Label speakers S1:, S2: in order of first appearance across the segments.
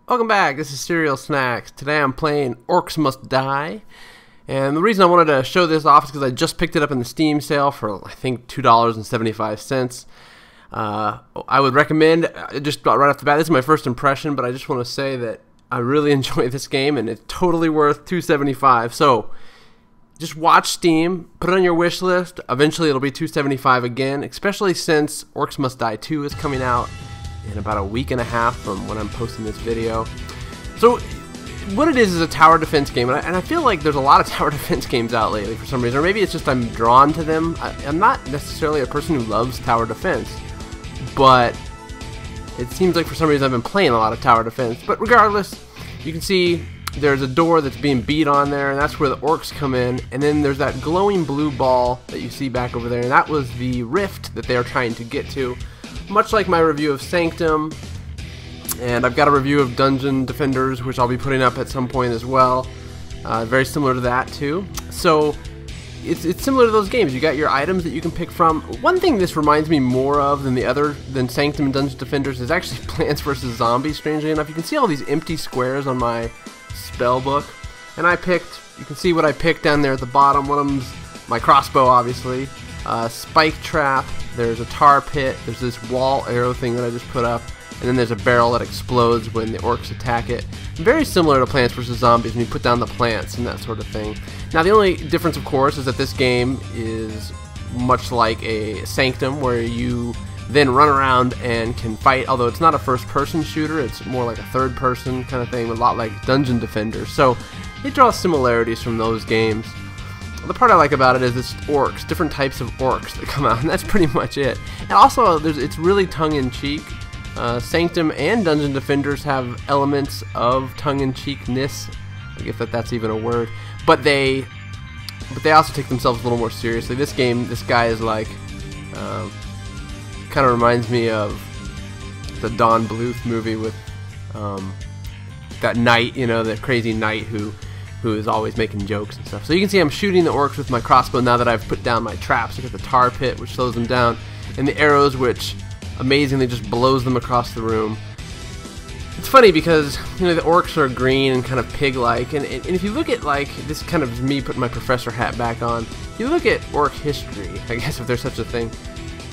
S1: Welcome back, this is CerealSnax. Today I'm playing Orcs Must Die. And the reason I wanted to show this off is because I just picked it up in the Steam sale for, I think, $2.75. I would recommend, just right off the bat, this is my first impression, but I just want to say that I really enjoy this game and it's totally worth $2.75. So, just watch Steam, put it on your wish list. Eventually it'll be $2.75 again, especially since Orcs Must Die 2 is coming out in about a week and a half from when I'm posting this video. So what it is a tower defense game, and I feel like there's a lot of tower defense games out lately for some reason, or maybe it's just I'm drawn to them. I'm not necessarily a person who loves tower defense, but it seems like for some reason I've been playing a lot of tower defense. But regardless, you can see there's a door that's being beat on there, and that's where the orcs come in, and then there's that glowing blue ball that you see back over there, and that was the rift that they are trying to get to. Much like my review of Sanctum, and I've got a review of Dungeon Defenders, which I'll be putting up at some point as well. Very similar to that too. So it's similar to those games. You got your items that you can pick from. One thing this reminds me more of than Sanctum and Dungeon Defenders is actually Plants vs. Zombies. Strangely enough, you can see all these empty squares on my spell book, and you can see what I picked down there at the bottom. One of them's my crossbow, obviously. Spike trap, there's a tar pit, there's this wall arrow thing that I just put up, and then there's a barrel that explodes when the orcs attack it. Very similar to Plants vs. Zombies when you put down the plants and that sort of thing. Now the only difference, of course, is that this game is much like a Sanctum, where you then run around and can fight, although it's not a first-person shooter, it's more like a third-person kind of thing, a lot like Dungeon Defenders. So it draws similarities from those games. The part I like about it is it's orcs, different types of orcs that come out, and that's pretty much it. And also, it's really tongue-in-cheek. Sanctum and Dungeon Defenders have elements of tongue-in-cheekness, I guess that's even a word, but they also take themselves a little more seriously. This guy is like, kind of reminds me of the Don Bluth movie with that knight, the crazy knight who is always making jokes and stuff. So you can see I'm shooting the orcs with my crossbow now that I've put down my traps. Look at the tar pit, which slows them down, and the arrows, which amazingly just blows them across the room. It's funny because the orcs are green and kind of pig-like, and if you look at, like, this kind of me putting my professor hat back on, if you look at orc history, I guess if there's such a thing,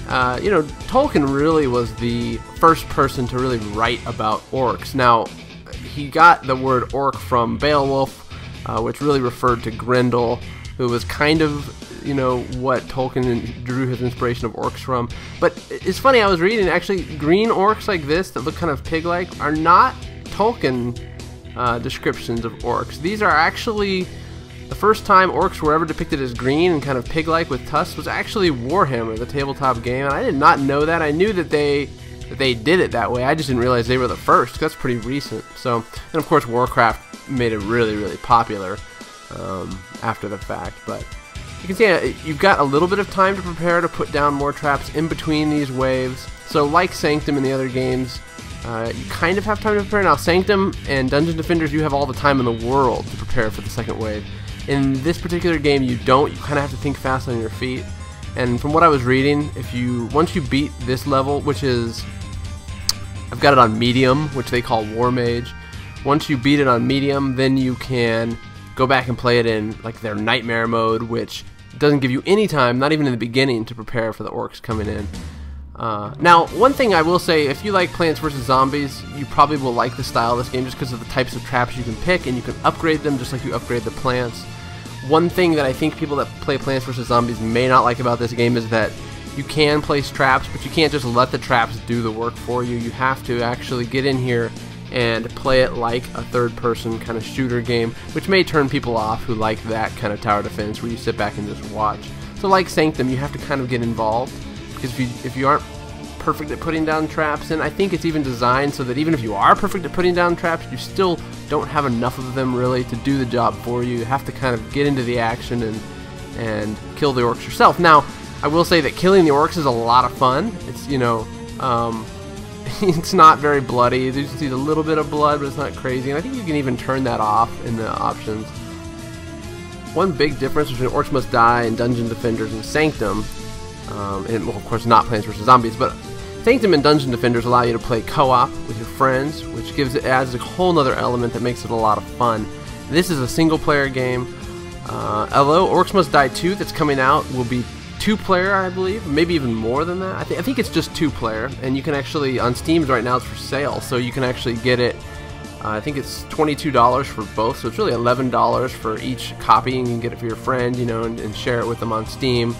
S1: Tolkien really was the first person to really write about orcs. Now, he got the word orc from Beowulf, which really referred to Grendel, who was kind of, what Tolkien drew his inspiration of orcs from. But it's funny, I was reading, actually, green orcs like this that look kind of pig-like are not Tolkien descriptions of orcs. These are actually, the first time orcs were ever depicted as green and kind of pig-like with tusks was actually Warhammer, the tabletop game, and I did not know that. I knew that they did it that way. I just didn't realize they were the first. That's pretty recent. So, and of course Warcraft made it really, really popular after the fact. But you can see you've got a little bit of time to prepare to put down more traps in between these waves. So like Sanctum and the other games, you kind of have time to prepare. Now Sanctum and Dungeon Defenders, you have all the time in the world to prepare for the second wave. In this particular game, you don't. You kind of have to think fast on your feet. And from what I was reading, once you beat this level, which is, I've got it on medium, which they call War Mage. Once you beat it on medium, then you can go back and play it in like their nightmare mode, which doesn't give you any time, not even in the beginning, to prepare for the orcs coming in. Now, one thing I will say, if you like Plants vs. Zombies, you probably will like the style of this game just because of the types of traps you can pick, and you can upgrade them just like you upgrade the plants. One thing that I think people that play Plants vs. Zombies may not like about this game is that you can place traps, but you can't just let the traps do the work for you. You have to actually get in here and play it like a third-person kind of shooter game, which may turn people off who like that kind of tower defense where you sit back and just watch. So like Sanctum, you have to kind of get involved, because if you aren't perfect at putting down traps, and I think it's even designed so that even if you are perfect at putting down traps, you still don't have enough of them really to do the job for you. You have to kind of get into the action and kill the orcs yourself. Now, I will say that killing the orcs is a lot of fun. It's, it's not very bloody. You just see a little bit of blood, but it's not crazy. And I think you can even turn that off in the options. One big difference between Orcs Must Die and Dungeon Defenders and Sanctum, and well, of course not Plants vs. Zombies, but Sanctum and Dungeon Defenders allow you to play co-op with your friends, which adds a whole other element that makes it a lot of fun. This is a single-player game. Although Orcs Must Die 2 that's coming out will be 2-player, I believe, maybe even more than that. I think it's just 2-player, and you can actually, on Steam right now it's for sale, so you can actually get it, I think it's $22 for both, so it's really $11 for each copy, and you can get it for your friend, you know, and share it with them on Steam.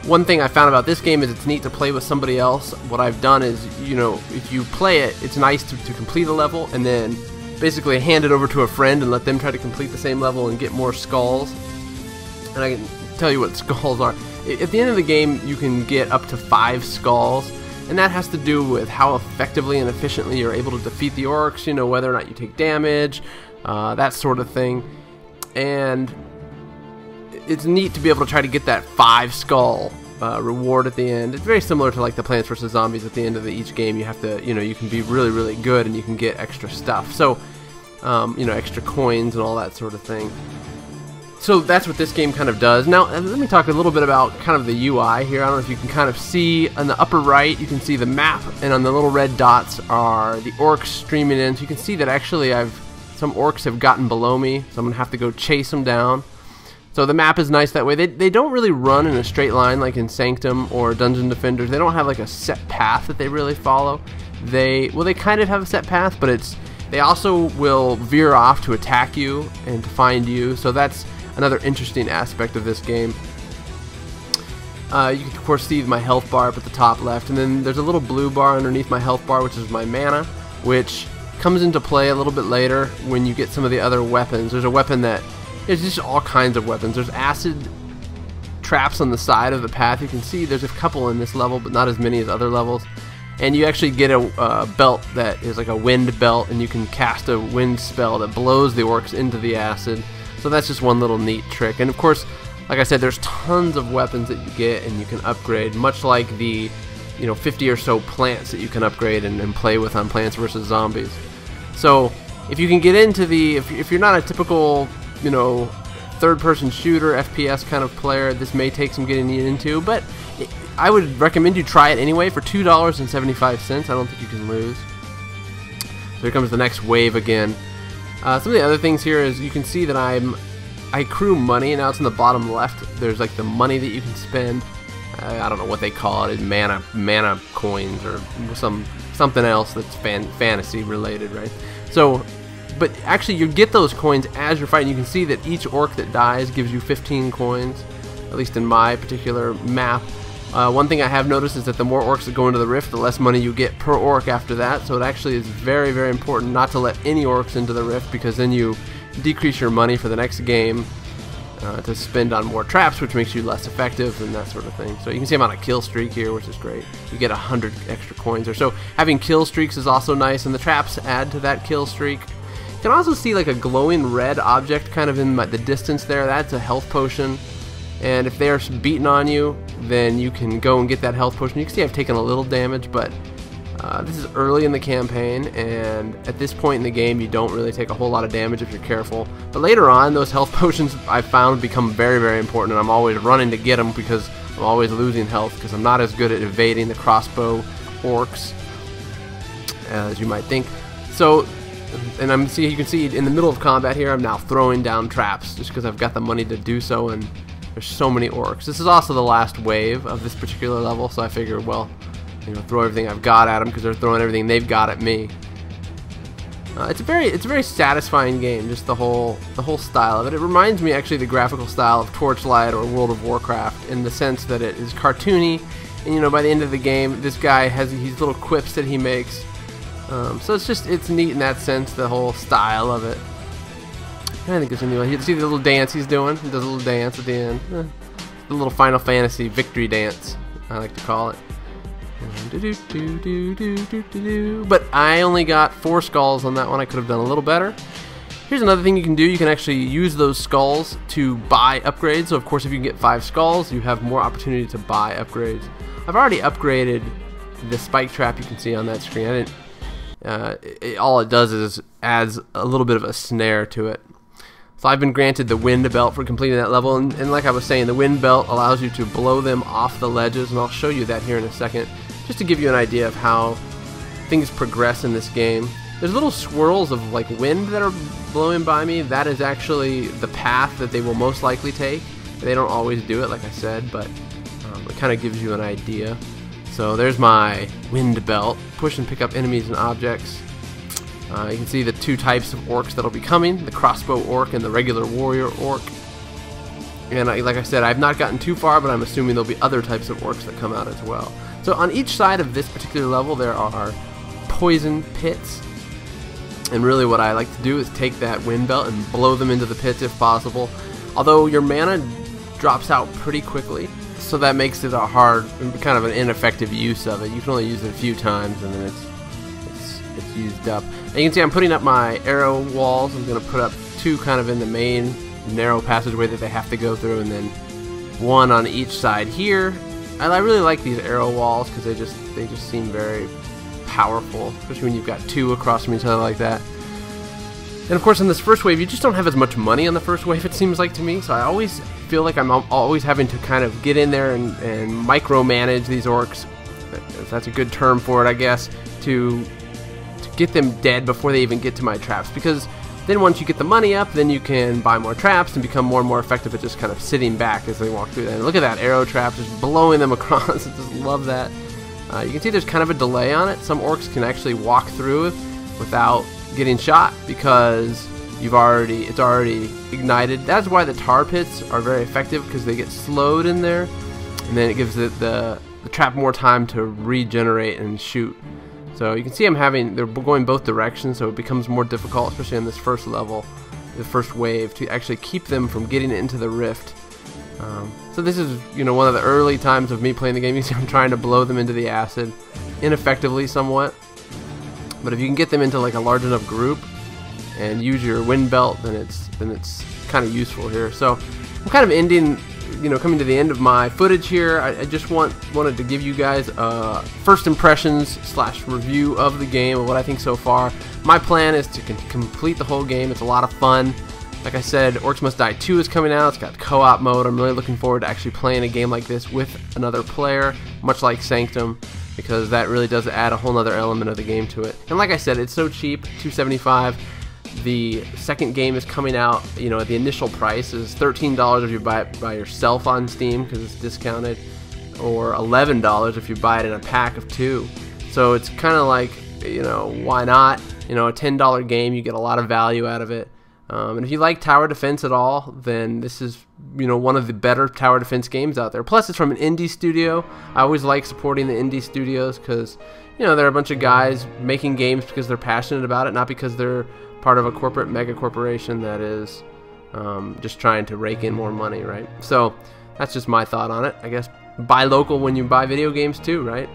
S1: One thing I found about this game is it's neat to play with somebody else. What I've done is, you know, if you play it, it's nice to complete a level, and then basically hand it over to a friend and let them try to complete the same level and get more skulls. And I can tell you what skulls are. At the end of the game, you can get up to 5 skulls, and that has to do with how effectively and efficiently you're able to defeat the orcs, you know, whether or not you take damage, that sort of thing. And it's neat to be able to try to get that 5 skull reward at the end. It's very similar to like the Plants vs. Zombies. At the end of each game, you have to, you know, you can be really, really good and you can get extra stuff. So, you know, extra coins and all that sort of thing. So that's what this game kind of does. Now, let me talk a little bit about kind of the UI here. I don't know if you can kind of see on the upper right, you can see the map, and on the little red dots are the orcs streaming in. So you can see that actually some orcs have gotten below me, so I'm going to have to go chase them down. So the map is nice that way. They don't really run in a straight line like in Sanctum or Dungeon Defenders. They don't have like a set path that they really follow. They kind of have a set path, but they also will veer off to attack you and to find you. So that's another interesting aspect of this game. You can of course see my health bar up at the top left, and then there's a little blue bar underneath my health bar, which is my mana, which comes into play a little bit later when you get some of the other weapons. There's a weapon that there's just all kinds of weapons. There's acid traps on the side of the path. You can see there's a couple in this level, but not as many as other levels. And you actually get a belt that is like a wind belt, and you can cast a wind spell that blows the orcs into the acid. So that's just one little neat trick. And of course, like I said, there's tons of weapons that you get and you can upgrade, much like the 50 or so plants that you can upgrade and play with on Plants vs. Zombies. So if you can get into if you're not a typical, third-person shooter, FPS kind of player, this may take some getting into, but I would recommend you try it anyway for $2.75. I don't think you can lose. So here comes the next wave again. Some of the other things here is you can see that I accrue money, and now it's in the bottom left. There's like the money that you can spend. I don't know what they call it, mana coins or something else that's fantasy related, right? So, but actually you get those coins as you're fighting. You can see that each orc that dies gives you 15 coins, at least in my particular map. One thing I have noticed is that the more orcs that go into the rift, the less money you get per orc after that. So it actually is very, very important not to let any orcs into the rift, because then you decrease your money for the next game to spend on more traps, which makes you less effective and that sort of thing. So you can see I'm on a kill streak here, which is great. You get 100 extra coins or so. Having kill streaks is also nice, and the traps add to that kill streak. You can also see like a glowing red object kind of in the distance there. That's a health potion. And if they're beating on you, then you can go and get that health potion. You can see I've taken a little damage, but this is early in the campaign, and at this point in the game you don't really take a whole lot of damage if you're careful. But later on, those health potions I've found become very, very important, and I'm always running to get them because I'm always losing health because I'm not as good at evading the crossbow orcs as you might think. So, and you can see in the middle of combat here, I'm now throwing down traps just because I've got the money to do so, and there's so many orcs. This is also the last wave of this particular level, so I figured, well, throw everything I've got at them because they're throwing everything they've got at me. It's a very satisfying game, just the whole style of it. It reminds me actually of the graphical style of Torchlight or World of Warcraft, in the sense that it is cartoony, and by the end of the game, this guy has these little quips that he makes. So it's neat in that sense, the whole style of it. I think there's anyway. You see the little dance he's doing? He does a little dance at the end. The little Final Fantasy victory dance, I like to call it. But I only got 4 skulls on that one. I could have done a little better. Here's another thing you can do. You can actually use those skulls to buy upgrades. So of course, if you can get 5 skulls, you have more opportunity to buy upgrades. I've already upgraded the spike trap you can see on that screen. I didn't. All it does is adds a little bit of a snare to it. So I've been granted the wind belt for completing that level, and like I was saying, the wind belt allows you to blow them off the ledges, and I'll show you that here in a second. just to give you an idea of how things progress in this game. There's little swirls of like wind that are blowing by me. That is actually the path that they will most likely take. They don't always do it, like I said, but it kind of gives you an idea. So there's my wind belt. Push and pick up enemies and objects. You can see the two types of orcs that'll be coming, the crossbow orc and the regular warrior orc. And like I said, I've not gotten too far, but I'm assuming there'll be other types of orcs that come out as well. So on each side of this particular level there are poison pits. And really what I like to do is take that wind belt and blow them into the pits if possible. Although your mana drops out pretty quickly, so that makes it a hard, kind of an ineffective use of it. You can only use it a few times and then it's used up. And you can see I'm putting up my arrow walls. I'm going to put up two kind of in the main narrow passageway that they have to go through, and then one on each side here. I really like these arrow walls because they just seem very powerful, especially when you've got two across from each other like that. And of course, in this first wave, you just don't have as much money on the first wave, it seems like to me. So I always feel like I'm always having to kind of get in there and micromanage these orcs, if that's a good term for it, I guess, to get them dead before they even get to my traps. Because then once you get the money up, then you can buy more traps and become more and more effective at just kind of sitting back as they walk through that. And look at that arrow trap, just blowing them across. I just love that. You can see there's kind of a delay on it. Some orcs can actually walk through it without getting shot because it's already ignited. That's why the tar pits are very effective, because they get slowed in there, and then it gives the trap more time to regenerate and shoot. So you can see they're going both directions, so it becomes more difficult, especially on this first level, the first wave, to actually keep them from getting into the rift. So this is, one of the early times of me playing the game. You see I'm trying to blow them into the acid, ineffectively somewhat. But if you can get them into like a large enough group and use your wind belt, then it's kind of useful here. So I'm kind of ending, coming to the end of my footage here. I just wanted to give you guys first impressions / review of the game, of what I think so far. My plan is to complete the whole game. It's a lot of fun. Like I said, Orcs Must Die 2 is coming out. It's got co-op mode. I'm really looking forward to actually playing a game like this with another player, much like Sanctum, because that really does add a whole other element of the game to it. And like I said, it's so cheap, $2.75. The second game is coming out, at the initial price is $13 if you buy it by yourself on Steam because it's discounted, or $11 if you buy it in a pack of 2. So it's kind of like, why not? A $10 game, you get a lot of value out of it. And if you like tower defense at all, then this is, one of the better tower defense games out there. Plus, it's from an indie studio. I always like supporting the indie studios because, they're a bunch of guys making games because they're passionate about it, not because they're part of a corporate mega corporation that is just trying to rake in more money, right? So that's just my thought on it. I guess buy local when you buy video games too, right?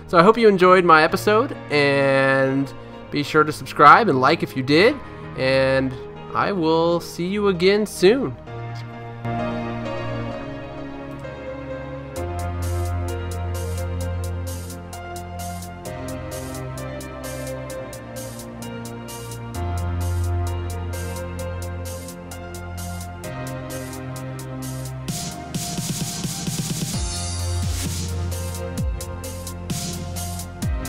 S1: So I hope you enjoyed my episode, and be sure to subscribe and like if you did, and I will see you again soon.